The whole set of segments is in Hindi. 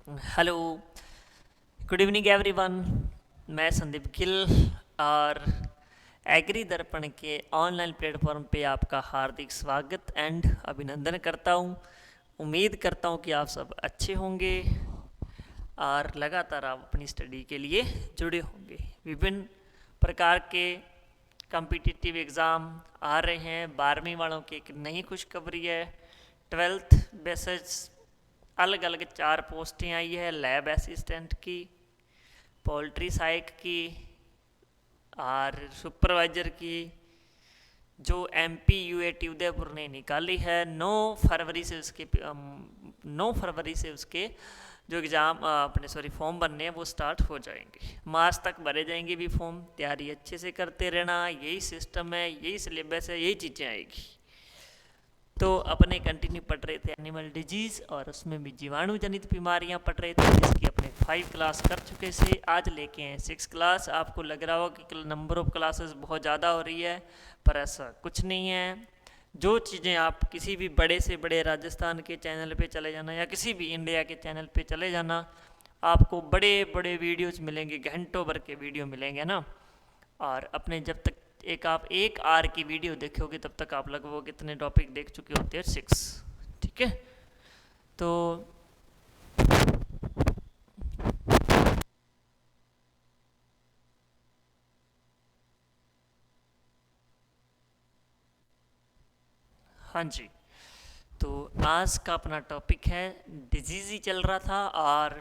Hello, good evening everyone. मैं संदीप गिल और एग्री दर्पण के ऑनलाइन प्लेटफॉर्म पे आपका हार्दिक स्वागत एंड अभिनंदन करता हूँ। उम्मीद करता हूँ कि आप सब अच्छे होंगे और लगातार आप अपनी स्टडी के लिए जुड़े होंगे। विभिन्न प्रकार के कॉम्पिटिटिव एग्ज़ाम आ रहे हैं। 12वीं वालों की एक नई खुशखबरी है। 12th बेसिस अलग अलग 4 पोस्टें आई है, लैब असिस्टेंट की, पोल्ट्री साइक की और सुपरवाइज़र की, जो MP UAT उदयपुर ने निकाली है। 9 फरवरी से उसके जो एग्ज़ाम अपने फॉर्म बनने हैं वो स्टार्ट हो जाएंगे। मार्च तक भरे जाएंगे भी फॉर्म। तैयारी अच्छे से करते रहना, यही सिस्टम है, यही सिलेबस है, यही चीज़ें आएगी। तो अपने कंटिन्यू पढ़ रहे थे एनिमल डिजीज़ और उसमें भी जीवाणु जनित बीमारियां पढ़ रहे थे, जिसकी अपने 5 क्लास कर चुके थे। आज लेके हैं 6 क्लास। आपको लग रहा होगा कि नंबर ऑफ क्लासेस बहुत ज़्यादा हो रही है, पर ऐसा कुछ नहीं है। जो चीज़ें आप किसी भी बड़े से बड़े राजस्थान के चैनल पे चले जाना या किसी भी इंडिया के चैनल पे चले जाना, आपको बड़े बड़े वीडियोज़ मिलेंगे, घंटों भर के वीडियो मिलेंगे ना। और अपने जब तक आप 1 आवर की वीडियो देखोगे तब तक आप लगभग कितने टॉपिक देख चुके होते हैं? 6। ठीक है। तो हाँ जी, तो आज का अपना टॉपिक है डिजीज़ ही चल रहा था और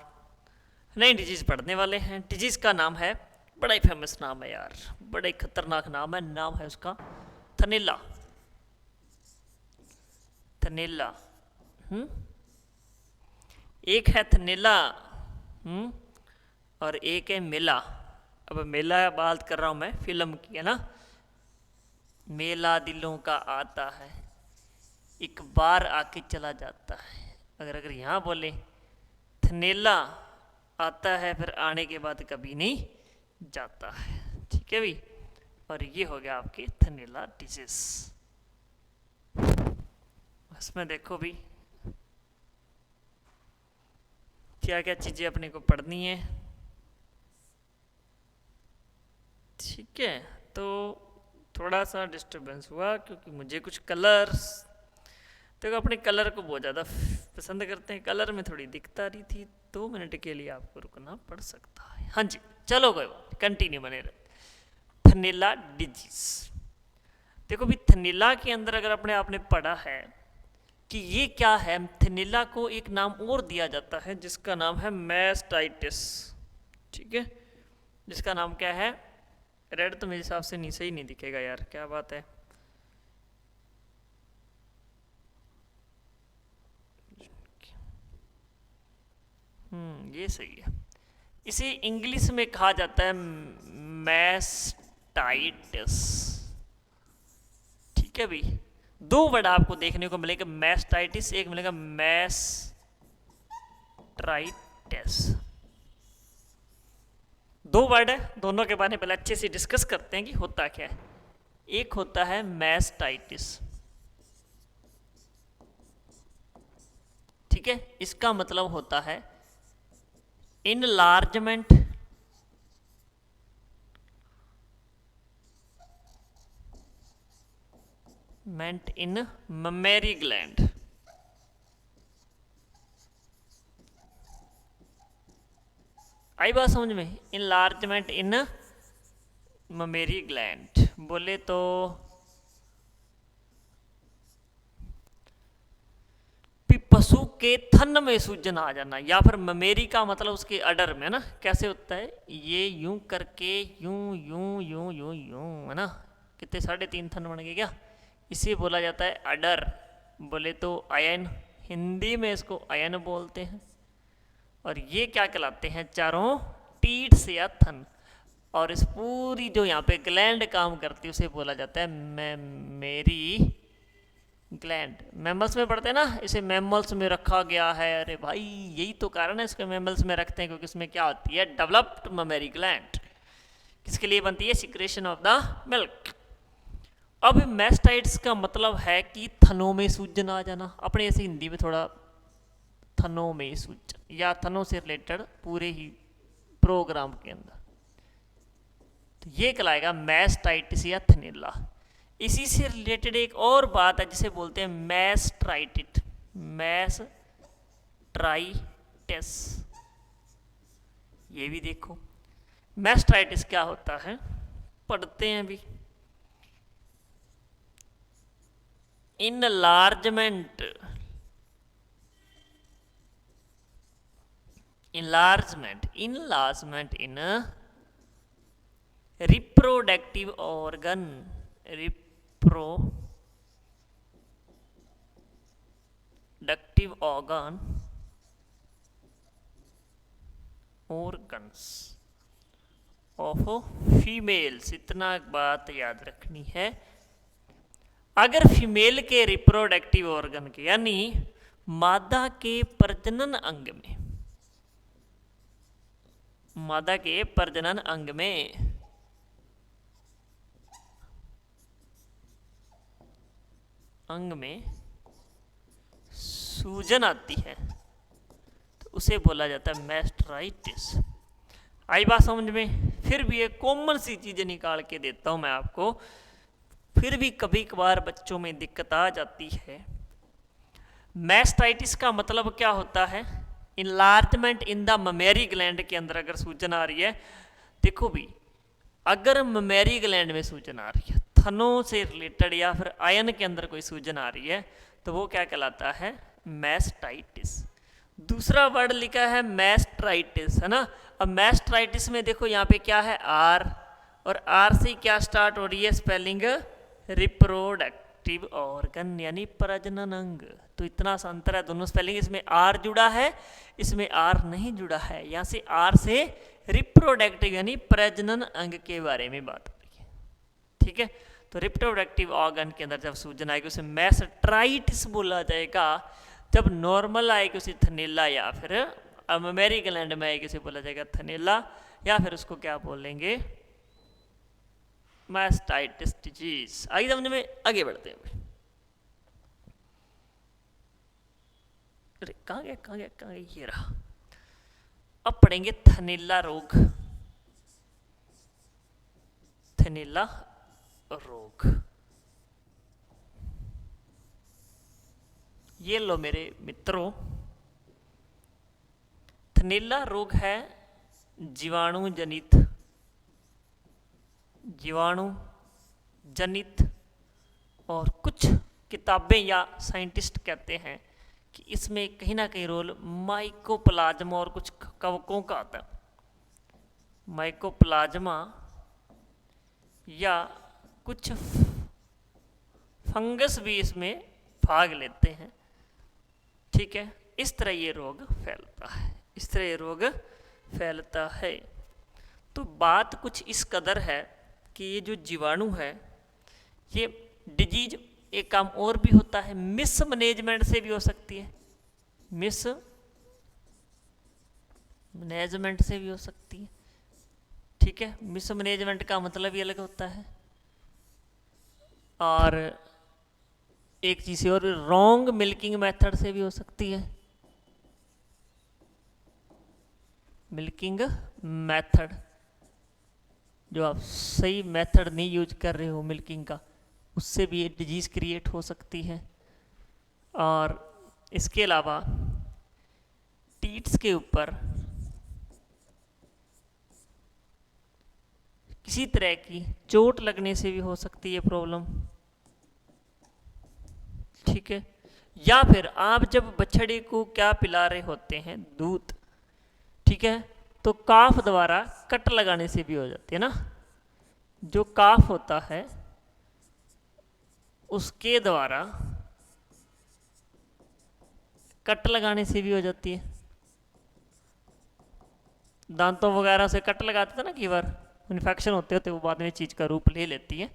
नई डिजीज़ पढ़ने वाले हैं। डिजीज़ का नाम है, बड़ा ही फेमस नाम है यार, बड़ा ही खतरनाक नाम है उसका, थनेला। थनेला। हम्म एक है थनेला, और एक है मेला। अब मेला बात कर रहा हूँ मैं फिल्म की, है ना। मेला दिलों का आता है, एक बार आके चला जाता है। अगर यहाँ बोले थनेला आता है, फिर आने के बाद कभी नहीं जाता है। ठीक है भी। और ये हो गया आपकी थनेला डिजीज। इसमें देखो भी क्या क्या चीज़ें अपने को पढ़नी है। ठीक है। तो थोड़ा सा डिस्टरबेंस हुआ क्योंकि मुझे कुछ कलर्स, तो अपने कलर को बहुत ज़्यादा पसंद करते हैं, कलर में थोड़ी दिक्कत आ रही थी। 2 मिनट के लिए आपको रुकना पड़ सकता है। हाँ जी, चलो कोई बात, कंटिन्यू बने रहे। थनीला डिजीज। देखो भी थनीला के अंदर अगर अपने आपने पढ़ा है कि ये क्या है, थनीला को एक नाम और दिया जाता है जिसका नाम है मैस्टाइटिस। ठीक है, जिसका नाम क्या है? रेड तो मेरे हिसाब से नहीं, सही नहीं दिखेगा यार, क्या बात है। ये सही है। इसे इंग्लिश में कहा जाता है मैस्टाइटिस। ठीक है भाई। 2 वर्ड आपको देखने को मिलेगा, मैस्टाइटिस, एक मिलेगा मैस्ट्राइटिस। 2 वर्ड है, दोनों के बारे में पहले अच्छे से डिस्कस करते हैं कि होता क्या है। एक होता है मैस्टाइटिस। ठीक है, इसका मतलब होता है इनलार्जमेंट मेंट इन ममेरी ग्लैंड। आई बात समझ में? इनलार्जमेंट इन ममेरी ग्लैंड बोले तो पशु के थन में सूजन आ जाना, या फिर ममेरी का मतलब उसके अडर में ना। कैसे होता है ये? यूं करके यूं यूं यूं यूं यूं, है ना। कितने 3.5 थन बन गए क्या? इसे बोला जाता है अडर। बोले तो अयन, हिंदी में इसको अयन बोलते हैं। और ये क्या कहलाते हैं? चारों टीट्स या थन। और इस पूरी जो यहाँ पे ग्लैंड काम करती है उसे बोला जाता है मेरी ग्लैंड। मैमल्स में पढ़ते हैं ना, इसे मैमल्स में रखा गया है। अरे भाई, यही तो कारण है इसको मैमल्स में रखते हैं, क्योंकि इसमें क्या होती है? Developed mammary gland. किसके लिए बनती है? Secretion of the milk. अब मैस्टाइट्स का मतलब है कि थनों में सूजन आ जाना। अपने ऐसे हिंदी में थोड़ा थनों में सूजन या थनों से रिलेटेड पूरे ही प्रोग्राम के अंदर, तो ये कहलाएगा मैस्टाइटिस या थनैला। इसी से रिलेटेड एक और बात है जिसे बोलते हैं मैस्ट्राइटिस, मैस्ट्राइटिस। ये भी देखो मैस्ट्राइटिस क्या होता है, पढ़ते हैं अभी। Enlargement in reproductive organ, reproductive organs of females. इतना बात याद रखनी है, अगर फीमेल के रिप्रोडक्टिव ऑर्गन के यानी मादा के प्रजनन अंग में, मादा के प्रजनन अंग में सूजन आती है तो उसे बोला जाता है मैस्ट्राइटिस। आई बात समझ में? फिर भी एक कॉमन सी चीजें निकाल के देता हूं मैं आपको, फिर भी कभी कभार बच्चों में दिक्कत आ जाती है। मैस्टाइटिस का मतलब क्या होता है? इनलार्जमेंट इन द ममेरी ग्लैंड के अंदर अगर सूजन आ रही है, देखो भी अगर ममेरी ग्लैंड में सूजन आ रही है, थनों से रिलेटेड या फिर आयन के अंदर कोई सूजन आ रही है, तो वो क्या कहलाता है? मैस्टाइटिस। दूसरा वर्ड लिखा है मैस्ट्राइटिस, है ना। अब मैस्ट्राइटिस में देखो यहाँ पे क्या है? आर, और आर से क्या स्टार्ट हो रही है स्पेलिंग? रिप्रोडक्टिव ऑर्गन यानी प्रजनन अंग। तो इतना सा अंतर है दोनों स्पेलिंग। इसमें आर जुड़ा है, इसमें आर नहीं जुड़ा है। यहाँ से आर से रिप्रोडक्टिव यानी प्रजनन अंग के बारे में बात हो रही है, ठीक है। तो रिप्रोडक्टिव ऑर्गन के अंदर जब सूजन आएगी उसे मैस्ट्राइटिस बोला जाएगा। जब नॉर्मल आएगी उसे थनैला, या फिर ममेरी ग्लैंड में आएगी उसे बोला जाएगा थनैला, या फिर उसको क्या बोलेंगे? Mastitis disease. आगे समझ में? आगे बढ़ते हैं। अरे कहाँ गया, कहाँ गया, कहाँ गया? ये रहा। अब पढ़ेंगे थनैला रोग। थनैला रोग, ये लो मेरे मित्रों, थनैला रोग है जीवाणु जनित, और कुछ किताबें या साइंटिस्ट कहते हैं कि इसमें कहीं ना कहीं रोल माइकोप्लाज्मा और कुछ कवकों का आता है। माइकोप्लाज्मा या कुछ फंगस भी इसमें भाग लेते हैं, ठीक है। इस तरह ये रोग फैलता है, तो बात कुछ इस कदर है कि ये जो जीवाणु है, ये डिजीज एक काम और भी होता है, मिस मैनेजमेंट से भी हो सकती है, मिस मैनेजमेंट से भी हो सकती है, ठीक है। मिस मैनेजमेंट का मतलब ये अलग होता है, और एक चीज और रॉन्ग मिल्किंग मेथड से भी हो सकती है। मिल्किंग मेथड, जो आप सही मेथड नहीं यूज कर रहे हो मिल्किंग का, उससे भी ये डिजीज क्रिएट हो सकती है। और इसके अलावा टीट्स के ऊपर किसी तरह की चोट लगने से भी हो सकती है प्रॉब्लम, ठीक है। या फिर आप जब बछड़े को क्या पिला रहे होते हैं? दूध, ठीक है, तो काफ द्वारा कट लगाने से भी हो जाती है ना। जो काफ होता है उसके द्वारा कट लगाने से भी हो जाती है। दांतों वगैरह से कट लगाते थे ना, कई बार इन्फेक्शन होते होते वो बाद में चीज का रूप ले लेती है।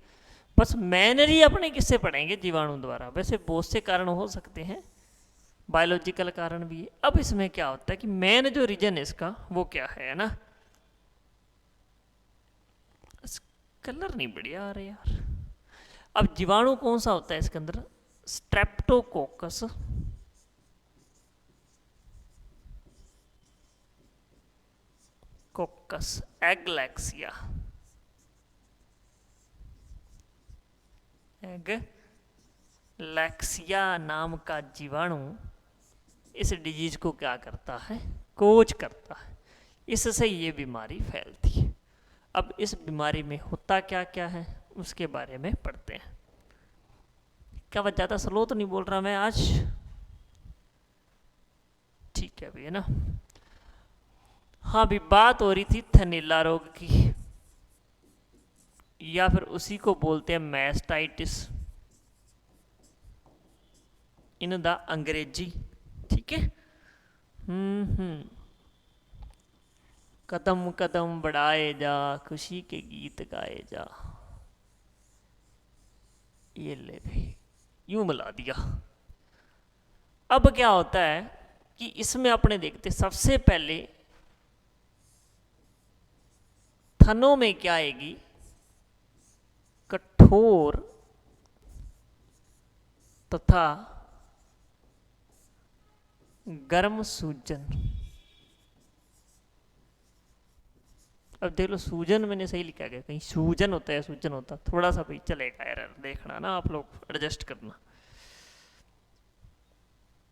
बस मेनली अपने किससे पढ़ेंगे? जीवाणु द्वारा। वैसे बहुत से कारण हो सकते हैं, बायोलॉजिकल कारण भी है। अब इसमें क्या होता है कि मेन जो रीजन है इसका वो क्या है ना, कलर नहीं बढ़िया आ रहे यार। अब जीवाणु कौन सा होता है इसके अंदर? स्ट्रेप्टोकोकस, कोकस एगलैक्सिया, एगलैक्सिया नाम का जीवाणु इस डिजीज को क्या करता है, कोज करता है, इससे ये बीमारी फैलती है। अब इस बीमारी में होता क्या क्या है उसके बारे में पढ़ते हैं। क्या वह ज़्यादा स्लो तो नहीं बोल रहा मैं आज? ठीक है भैया ना। हाँ भी बात हो रही थी थैलेला रोग की, या फिर उसी को बोलते हैं मैस्टाइटिस इन द अंग्रेजी। ठीक है। कदम कदम बढ़ाए जा, खुशी के गीत गाए जा, ये ले भी यूं मिला दिया। अब क्या होता है कि इसमें अपने देखते सबसे पहले थनों में क्या आएगी, कठोर तथा गर्म सूजन। अब देख लो सूजन मैंने सही लिखा गया, कहीं सूजन होता है सूजन होता, थोड़ा सा भी चलेगा एरर, देखना ना आप लोग, एडजस्ट करना।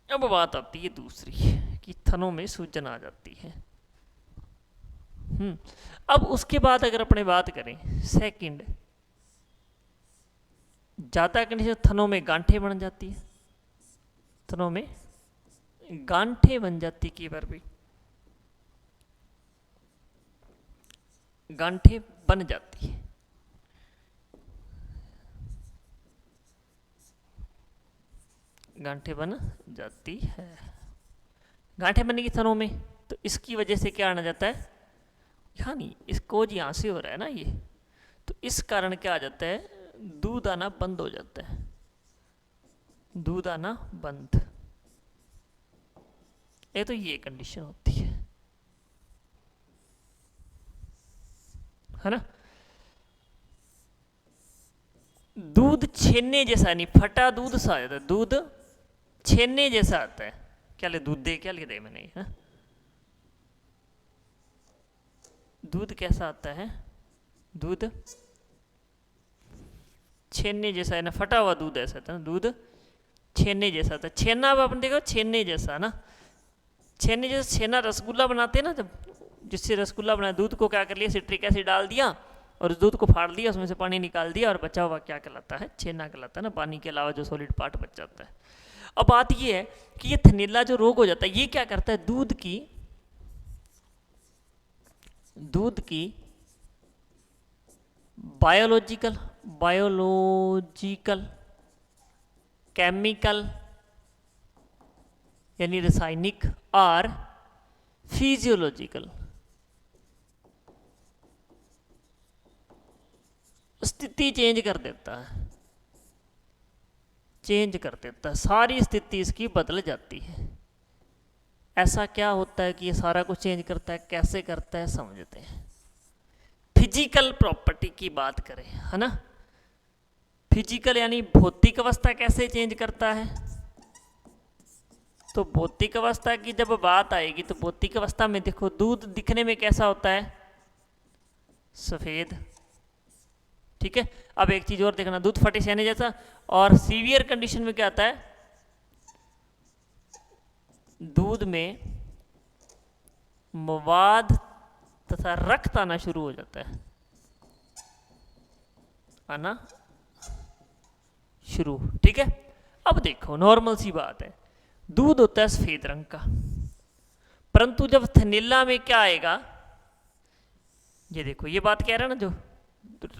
अब बात आती है दूसरी कि थनों में सूजन आ जाती है। अब उसके बाद अगर अपने बात करें सेकंड, ज्यादा कंडीशन थनों में गांठें बन जाती है, थनों में गांठें बन जाती कई बार भी, गांठें बन जाती है। गांठें बन जाती है, गांठें बनेगी थनों में, तो इसकी वजह से क्या आना जाता है, यहाँ नहीं, इसको यहाँ से हो रहा है ना ये, तो इस कारण क्या आ जाता है, दूध आना बंद हो जाता है, दूध आना बंद। ये तो ये कंडीशन होती है ना। दूध छेने जैसा नहीं, फटा दूध सा आ जाता है, दूध छेने जैसा आता है। क्या ले दूध दे, क्या लिख दे मैंने, है दूध कैसा आता है, दूध छेने जैसा है ना, फटा हुआ दूध ऐसा था ना, दूध छेने जैसा था। छेना अब अपन देखो छेने जैसा ना, छेने जैसा, छेना रसगुल्ला बनाते हैं ना, जब जिससे रसगुल्ला बनाया, दूध को क्या कर लिया, सिट्रिक एसिड डाल दिया और उस दूध को फाड़ दिया, उसमें से पानी निकाल दिया और बचा हुआ क्या कहलाता है, छेना कहलाता है ना, पानी के अलावा जो सॉलिड पार्ट बच जाता है। अब बात ये है कि ये थैलेला जो रोग हो जाता है, ये क्या करता है, दूध की बायोलॉजिकल केमिकल यानी रासायनिक और फिजियोलॉजिकल स्थिति चेंज कर देता है, सारी स्थिति इसकी बदल जाती है। ऐसा क्या होता है कि ये सारा कुछ चेंज करता है, कैसे करता है समझते हैं। फिजिकल प्रॉपर्टी की बात करें, है ना, फिजिकल यानी भौतिक अवस्था कैसे चेंज करता है, तो भौतिक अवस्था की जब बात आएगी तो भौतिक अवस्था में देखो दूध दिखने में कैसा होता है, सफेद। ठीक है। अब एक चीज और देखना, दूध फटे छेने जैसा, और सीवियर कंडीशन में क्या आता है, दूध में मवाद तथा रक्त आना शुरू हो जाता है, आना शुरू। ठीक है। अब देखो नॉर्मल सी बात है, दूध होता है सफेद रंग का, परंतु जब थैलेला में क्या आएगा, ये देखो ये बात कह रहा है ना, जो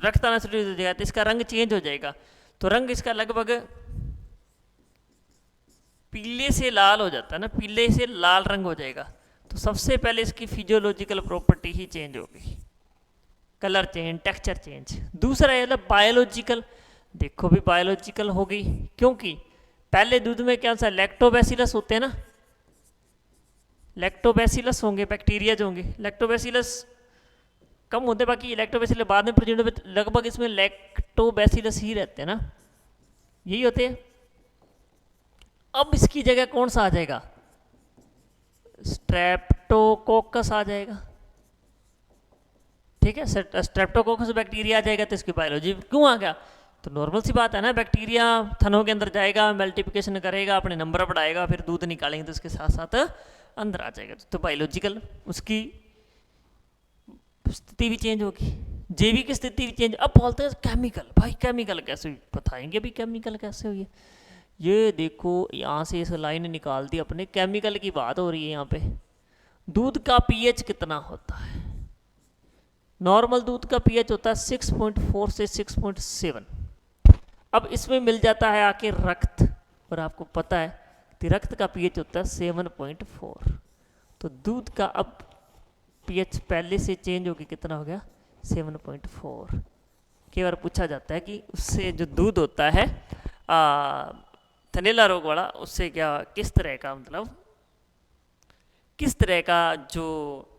रक्त आना शुरू हो जाएगा तो इसका रंग चेंज हो जाएगा, तो रंग इसका लगभग पीले से लाल हो जाता है ना, पीले से लाल रंग हो जाएगा। तो सबसे पहले इसकी फिजियोलॉजिकल प्रॉपर्टी ही चेंज होगी, कलर चेंज, टेक्सचर चेंज। दूसरा है बायोलॉजिकल, देखो भी बायोलॉजिकल हो गई, क्योंकि पहले दूध में क्या सा लैक्टोबैसिलस होते हैं ना, लैक्टोबैसिलस होंगे, बैक्टीरिया जो होंगे, लैक्टोबैसिलस कम होते, बाकी लैक्टोबैसिलस बाद में प्रेजेंट होते, लगभग इसमें लैक्टोबैसिलस ही रहते हैं ना, यही होते हैं। अब इसकी जगह कौन सा आ जाएगा, स्ट्रेप्टोकोकस आ जाएगा। ठीक है, स्ट्रेप्टोकोकस बैक्टीरिया आ जाएगा तो इसकी बायोलॉजी क्यों आ गया, तो नॉर्मल सी बात है ना, बैक्टीरिया थनों के अंदर जाएगा, मल्टीप्लिकेशन करेगा, अपने नंबर बढ़ाएगा, फिर दूध निकालेंगे तो उसके साथ साथ अंदर आ जाएगा, तो बायोलॉजिकल उसकी स्थिति भी चेंज होगी, जैविक स्थिति भी चेंज। अब बोलते हैं केमिकल, भाई केमिकल कैसे हुई, बताएंगे भी केमिकल कैसे हुई है। ये देखो यहाँ से इस लाइन निकाल दी अपने, केमिकल की बात हो रही है यहाँ पे। दूध का पीएच कितना होता है, नॉर्मल दूध का पीएच होता है 6.4 से 6.7। अब इसमें मिल जाता है आके रक्त, और आपको पता है कि रक्त का पीएच होता है 7.4, तो दूध का अब पीएच पहले से चेंज होकर कितना हो गया 7.4। कई बार पूछा जाता है कि उससे जो दूध होता है थनैला रोग वाला, उससे क्या किस तरह का, मतलब किस तरह का जो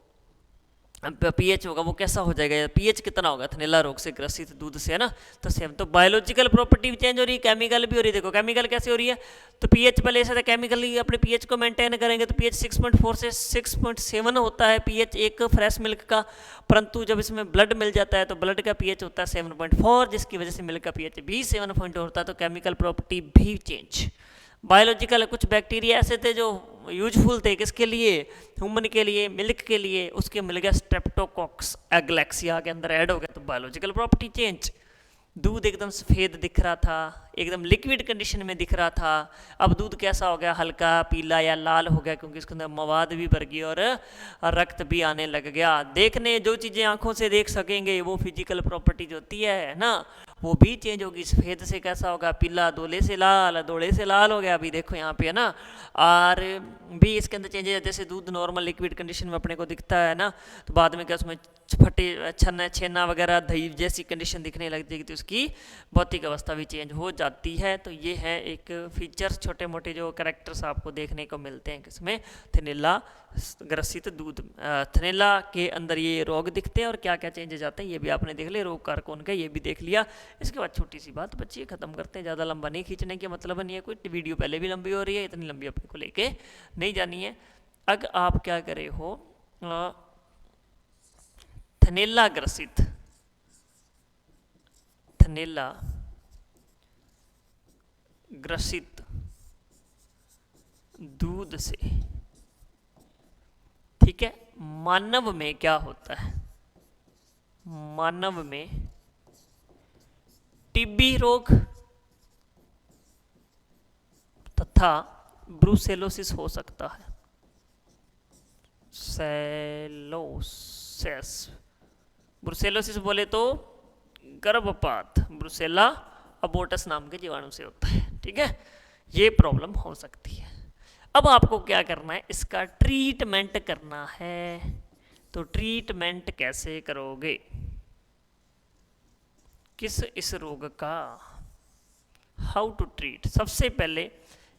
पीएच होगा वो कैसा हो जाएगा, पीएच कितना होगा थनैला रोग से ग्रसित दूध से, है ना। तो सेम, तो बायोलॉजिकल प्रॉपर्टी भी चेंज हो रही है, केमिकल भी हो रही है। देखो केमिकल कैसे हो रही है, तो पीएच पहले ऐसा था, केमिकली अपने पीएच को मेंटेन करेंगे तो पीएच 6.4 से 6.7 होता है पीएच एक फ्रेश मिल्क का, परंतु जब इसमें ब्लड मिल जाता है तो ब्लड का पीएच होता है 7.4, जिसकी वजह से मिल्क का पीएच भी 7.4 होता है। तो केमिकल प्रॉपर्टी भी चेंज। बायोलॉजिकल कुछ बैक्टीरिया ऐसे थे जो यूजफुल थे किसके लिए, ह्यूमन के लिए, मिल्क के लिए, उसके मिल गया स्ट्रेप्टोकोकस एग्लैक्सिया के अंदर ऐड हो गया, तो बायोलॉजिकल प्रॉपर्टी चेंज। दूध एकदम सफ़ेद दिख रहा था, एकदम लिक्विड कंडीशन में दिख रहा था, अब दूध कैसा हो गया, हल्का पीला या लाल हो गया, क्योंकि इसके अंदर मवाद भी भर गई और रक्त भी आने लग गया। देखने जो चीज़ें आंखों से देख सकेंगे वो फिजिकल प्रॉपर्टीज होती है ना, वो भी चेंज होगी। सफ़ेद से कैसा होगा, पीला, दोले से लाल हो गया। अभी देखो यहाँ पे है ना, और भी इसके अंदर चेंजेस, जैसे दूध नॉर्मल लिक्विड कंडीशन में अपने को दिखता है ना, तो बाद में क्या उसमें फटे छेना वगैरह दही जैसी कंडीशन दिखने लग जाएगी, तो उसकी भौतिक अवस्था भी चेंज हो जाती है। तो ये है एक फीचर्स, छोटे मोटे जो कैरेक्टर्स आपको देखने को मिलते हैं किसमें, थनैला ग्रसित दूध, थनैला के अंदर ये रोग दिखते हैं और क्या क्या चेंजेस आते हैं ये भी आपने देख लिया, रोग कारक उनका ये भी देख लिया। इसके बाद छोटी सी बात बच्ची ख़त्म करते हैं, ज़्यादा लंबा नहीं खींचने के मतलब नहीं है, कोई वीडियो पहले भी लंबी हो रही है, इतनी लंबी अपने को लेके नहीं जानी है। अगर आप क्या करे हो, थनैला ग्रसित, थनैला ग्रसित दूध से, ठीक है, मानव में क्या होता है, मानव में टीबी रोग तथा ब्रूसेलोसिस हो सकता है। सेलोसिस, ब्रूसेलोसिस बोले तो गर्भपात, ब्रूसेला अबोर्टस नाम के जीवाणु से होता है, ठीक है, ये प्रॉब्लम हो सकती है। अब आपको क्या करना है, इसका ट्रीटमेंट करना है। तो ट्रीटमेंट कैसे करोगे इस रोग का, हाउ टू ट्रीट। सबसे पहले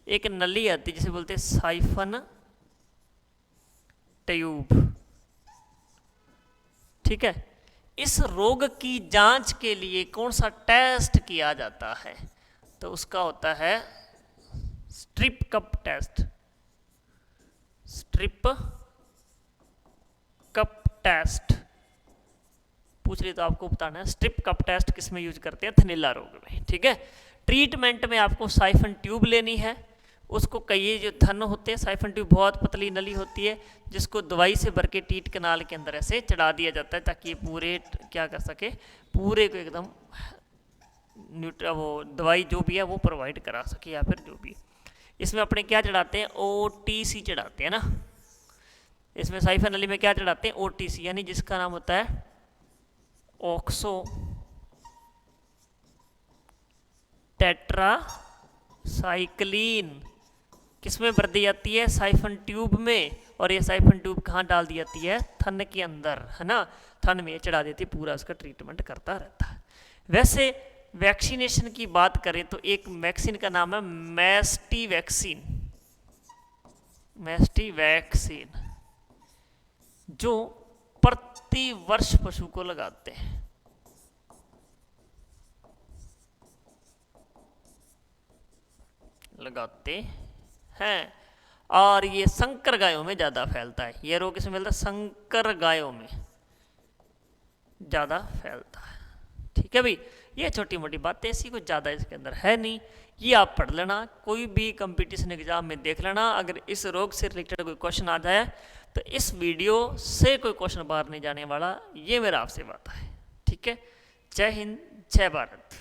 एक नली आती है जिसे बोलते हैं साइफन ट्यूब, ठीक है। इस रोग की जांच के लिए कौन सा टेस्ट किया जाता है, तो उसका होता है strip cup test. Strip cup test पूछ रही तो आपको बताना है, स्ट्रिप कप टेस्ट किस में यूज करते हैं, थनैला रोग में, ठीक है। ट्रीटमेंट में आपको साइफन ट्यूब लेनी है, उसको कई जो थन होते हैं, साइफन ट्यूब बहुत पतली नली होती है जिसको दवाई से भर के टीट कनाल के अंदर ऐसे चढ़ा दिया जाता है, ताकि ये पूरे क्या कर सके, पूरे को एकदम वो दवाई जो भी है वो प्रोवाइड करा सके, या फिर जो भी। इसमें अपने क्या चढ़ाते हैं, OTC चढ़ाते हैं ना, इसमें साइफन नली में क्या चढ़ाते हैं, OTC, यानी जिसका नाम होता है ऑक्सो टेट्रासाइक्लिन। किसमें भर दी जाती है, साइफन ट्यूब में, और ये साइफन ट्यूब कहाँ डाल दी जाती है, थन के अंदर, है ना, थन में चढ़ा देती है, पूरा उसका ट्रीटमेंट करता रहता है। वैसे वैक्सीनेशन की बात करें तो एक वैक्सीन का नाम है मैस्टी वैक्सीन, मैस्टी वैक्सीन, जो प्रति वर्ष पशु को लगाते हैं। लगाते हैं, और ये संकर गायों में ज़्यादा फैलता है। ये रोग किसमें मिलता है, संकर गायों में ज़्यादा फैलता है। ठीक है भाई, ये छोटी मोटी बातें, ऐसी कुछ ज़्यादा इसके अंदर है नहीं, ये आप पढ़ लेना, कोई भी कंपटीशन एग्जाम में देख लेना। अगर इस रोग से रिलेटेड कोई क्वेश्चन आ जाए तो इस वीडियो से कोई क्वेश्चन बाहर नहीं जाने वाला, ये मेरा आपसे वादा है। ठीक है, जय हिंद, जय भारत।